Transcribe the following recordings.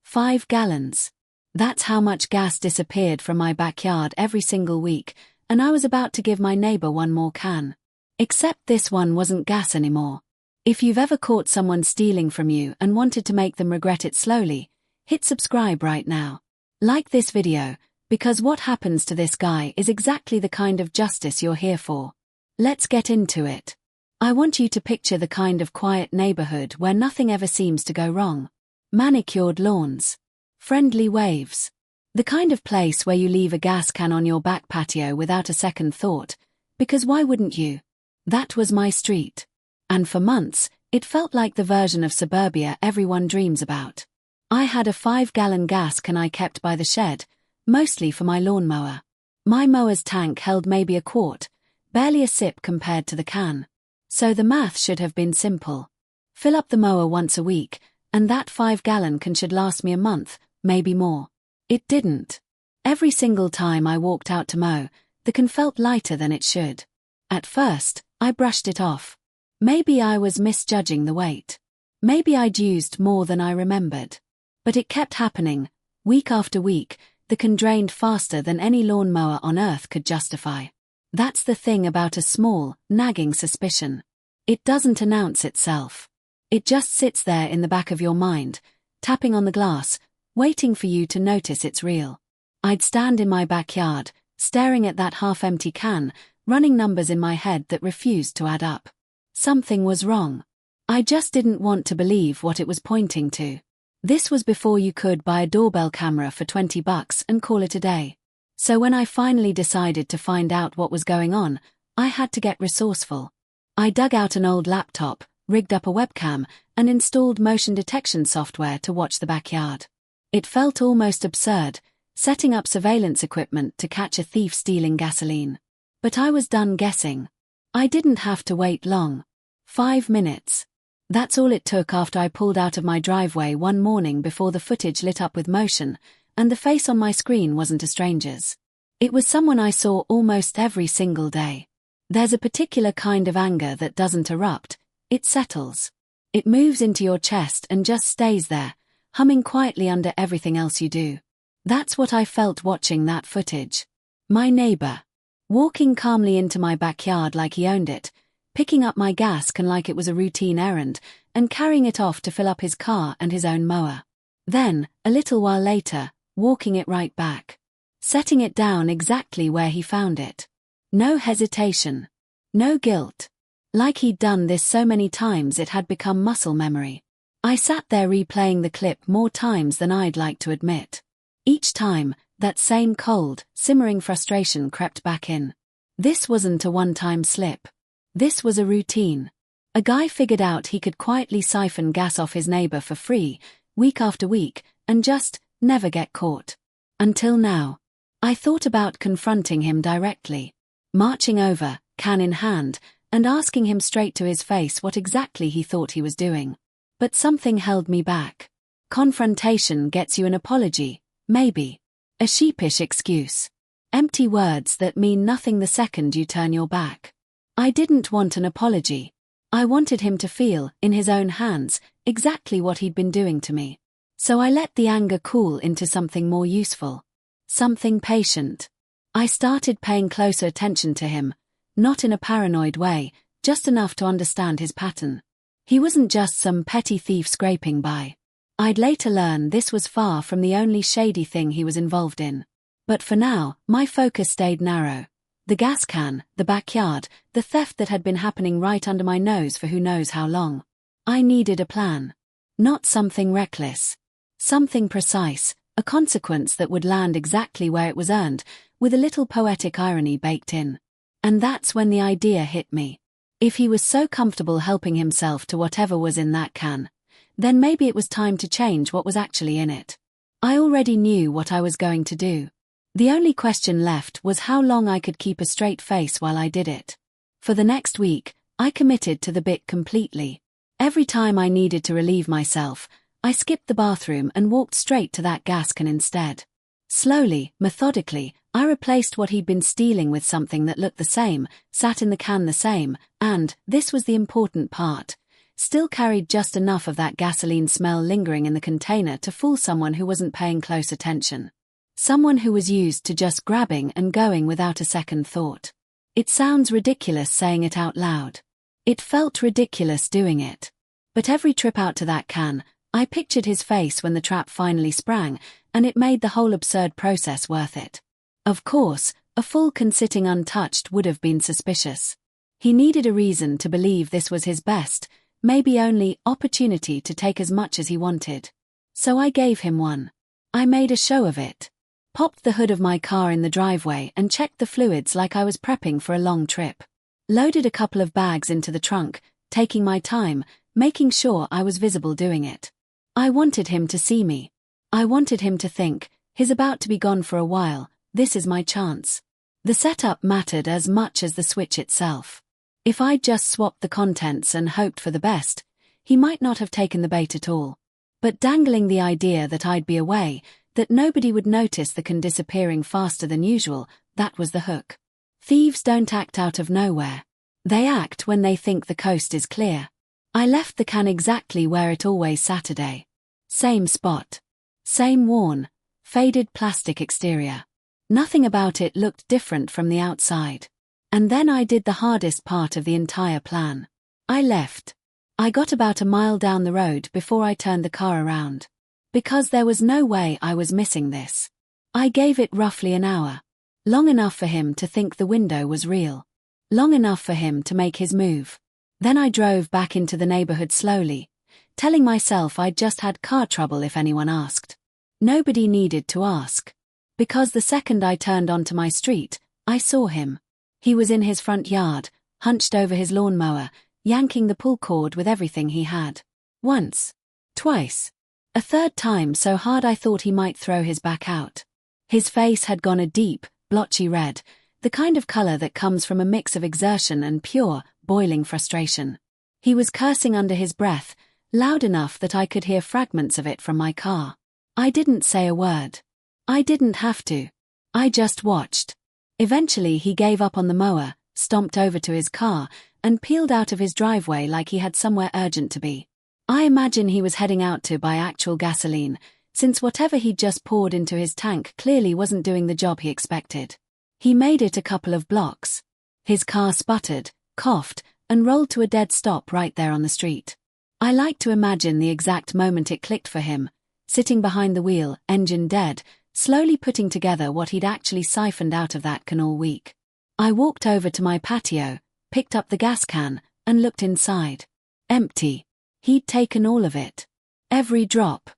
5 gallons. That's how much gas disappeared from my backyard every single week, and I was about to give my neighbor one more can. Except this one wasn't gas anymore. If you've ever caught someone stealing from you and wanted to make them regret it slowly, hit subscribe right now. Like this video, because what happens to this guy is exactly the kind of justice you're here for. Let's get into it. I want you to picture the kind of quiet neighborhood where nothing ever seems to go wrong. Manicured lawns. Friendly waves. The kind of place where you leave a gas can on your back patio without a second thought, because why wouldn't you? That was my street. And for months, it felt like the version of suburbia everyone dreams about. I had a 5-gallon gas can I kept by the shed, mostly for my lawnmower. My mower's tank held maybe a quart, barely a sip compared to the can. So the math should have been simple. Fill up the mower once a week, and that 5-gallon can should last me a month, maybe more. It didn't. Every single time I walked out to mow, the can felt lighter than it should. At first, I brushed it off. Maybe I was misjudging the weight. Maybe I'd used more than I remembered. But it kept happening. Week after week, the can drained faster than any lawnmower on earth could justify. That's the thing about a small, nagging suspicion. It doesn't announce itself. It just sits there in the back of your mind, tapping on the glass, waiting for you to notice it's real. I'd stand in my backyard, staring at that half-empty can, running numbers in my head that refused to add up. Something was wrong. I just didn't want to believe what it was pointing to. This was before you could buy a doorbell camera for $20 and call it a day. So when I finally decided to find out what was going on, I had to get resourceful. I dug out an old laptop, rigged up a webcam, and installed motion detection software to watch the backyard. It felt almost absurd, setting up surveillance equipment to catch a thief stealing gasoline. But I was done guessing. I didn't have to wait long. 5 minutes. That's all it took after I pulled out of my driveway one morning before the footage lit up with motion, and the face on my screen wasn't a stranger's. It was someone I saw almost every single day. There's a particular kind of anger that doesn't erupt, it settles. It moves into your chest and just stays there, humming quietly under everything else you do. That's what I felt watching that footage. My neighbor. Walking calmly into my backyard like he owned it, picking up my gas can like it was a routine errand, and carrying it off to fill up his car and his own mower. Then, a little while later, walking it right back. Setting it down exactly where he found it. No hesitation. No guilt. Like he'd done this so many times it had become muscle memory. I sat there replaying the clip more times than I'd like to admit. Each time, that same cold, simmering frustration crept back in. This wasn't a one-time slip. This was a routine. A guy figured out he could quietly siphon gas off his neighbor for free, week after week, and just never get caught. Until now. I thought about confronting him directly. Marching over, can in hand, and asking him straight to his face what exactly he thought he was doing. But something held me back. Confrontation gets you an apology, maybe. A sheepish excuse. Empty words that mean nothing the second you turn your back. I didn't want an apology. I wanted him to feel, in his own hands, exactly what he'd been doing to me. So I let the anger cool into something more useful. Something patient. I started paying closer attention to him, not in a paranoid way, just enough to understand his pattern. He wasn't just some petty thief scraping by. I'd later learn this was far from the only shady thing he was involved in. But for now, my focus stayed narrow. The gas can, the backyard, the theft that had been happening right under my nose for who knows how long. I needed a plan. Not something reckless. Something precise, a consequence that would land exactly where it was earned, with a little poetic irony baked in. And that's when the idea hit me. If he was so comfortable helping himself to whatever was in that can, then maybe it was time to change what was actually in it. I already knew what I was going to do. The only question left was how long I could keep a straight face while I did it. For the next week, I committed to the bit completely. Every time I needed to relieve myself, I skipped the bathroom and walked straight to that gas can instead. Slowly, methodically, I replaced what he'd been stealing with something that looked the same, sat in the can the same, and, this was the important part, Still carried just enough of that gasoline smell lingering in the container to fool someone who wasn't paying close attention. Someone who was used to just grabbing and going without a second thought. It sounds ridiculous saying it out loud. It felt ridiculous doing it. But every trip out to that can, I pictured his face when the trap finally sprang, and it made the whole absurd process worth it. Of course, a full can sitting untouched would have been suspicious. He needed a reason to believe this was his best, maybe only, opportunity to take as much as he wanted. So I gave him one. I made a show of it. Popped the hood of my car in the driveway and checked the fluids like I was prepping for a long trip. Loaded a couple of bags into the trunk, taking my time, making sure I was visible doing it. I wanted him to see me. I wanted him to think, he's about to be gone for a while, this is my chance. The setup mattered as much as the switch itself. If I'd just swapped the contents and hoped for the best, he might not have taken the bait at all. But dangling the idea that I'd be away, that nobody would notice the can disappearing faster than usual, that was the hook. Thieves don't act out of nowhere. They act when they think the coast is clear. I left the can exactly where it always Saturday. Same spot. Same worn, faded plastic exterior. Nothing about it looked different from the outside. And then I did the hardest part of the entire plan. I left. I got about a mile down the road before I turned the car around. Because there was no way I was missing this. I gave it roughly an hour. Long enough for him to think the window was real. Long enough for him to make his move. Then I drove back into the neighborhood slowly, telling myself I'd just had car trouble if anyone asked. Nobody needed to ask. Because the second I turned onto my street, I saw him. He was in his front yard, hunched over his lawnmower, yanking the pull cord with everything he had. Once. Twice. A third time so hard I thought he might throw his back out. His face had gone a deep, blotchy red, the kind of color that comes from a mix of exertion and pure, boiling frustration. He was cursing under his breath, loud enough that I could hear fragments of it from my car. I didn't say a word. I didn't have to. I just watched. Eventually he gave up on the mower, stomped over to his car, and peeled out of his driveway like he had somewhere urgent to be. I imagine he was heading out to buy actual gasoline, since whatever he'd just poured into his tank clearly wasn't doing the job he expected. He made it a couple of blocks. His car sputtered, coughed, and rolled to a dead stop right there on the street. I like to imagine the exact moment it clicked for him, sitting behind the wheel, engine dead, slowly putting together what he'd actually siphoned out of that can all week. I walked over to my patio, picked up the gas can, and looked inside. Empty. He'd taken all of it. Every drop.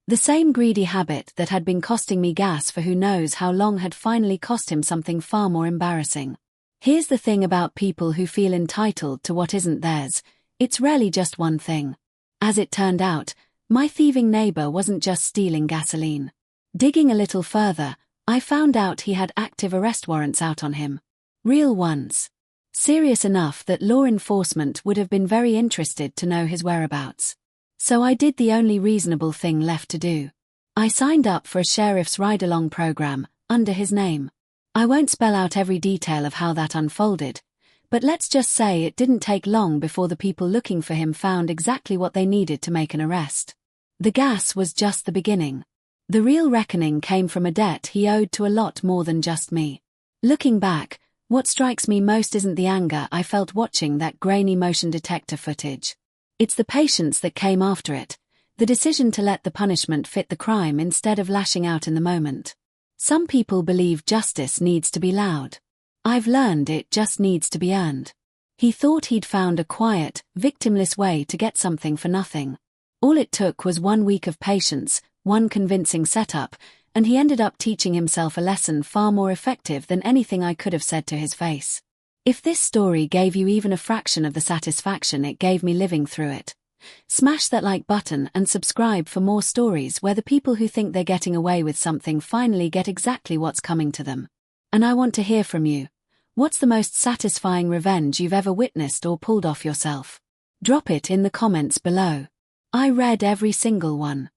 The same greedy habit that had been costing me gas for who knows how long had finally cost him something far more embarrassing. Here's the thing about people who feel entitled to what isn't theirs, it's rarely just one thing. As it turned out, my thieving neighbor wasn't just stealing gasoline. Digging a little further, I found out he had active arrest warrants out on him. Real ones. Serious enough that law enforcement would have been very interested to know his whereabouts. So I did the only reasonable thing left to do. I signed up for a sheriff's ride-along program, under his name. I won't spell out every detail of how that unfolded, but let's just say it didn't take long before the people looking for him found exactly what they needed to make an arrest. The gas was just the beginning. The real reckoning came from a debt he owed to a lot more than just me. Looking back, what strikes me most isn't the anger I felt watching that grainy motion detector footage. It's the patience that came after it, the decision to let the punishment fit the crime instead of lashing out in the moment. Some people believe justice needs to be loud. I've learned it just needs to be earned. He thought he'd found a quiet, victimless way to get something for nothing. All it took was 1 week of patience, one convincing setup, and he ended up teaching himself a lesson far more effective than anything I could have said to his face. If this story gave you even a fraction of the satisfaction it gave me living through it, smash that like button and subscribe for more stories where the people who think they're getting away with something finally get exactly what's coming to them. And I want to hear from you. What's the most satisfying revenge you've ever witnessed or pulled off yourself? Drop it in the comments below. I read every single one.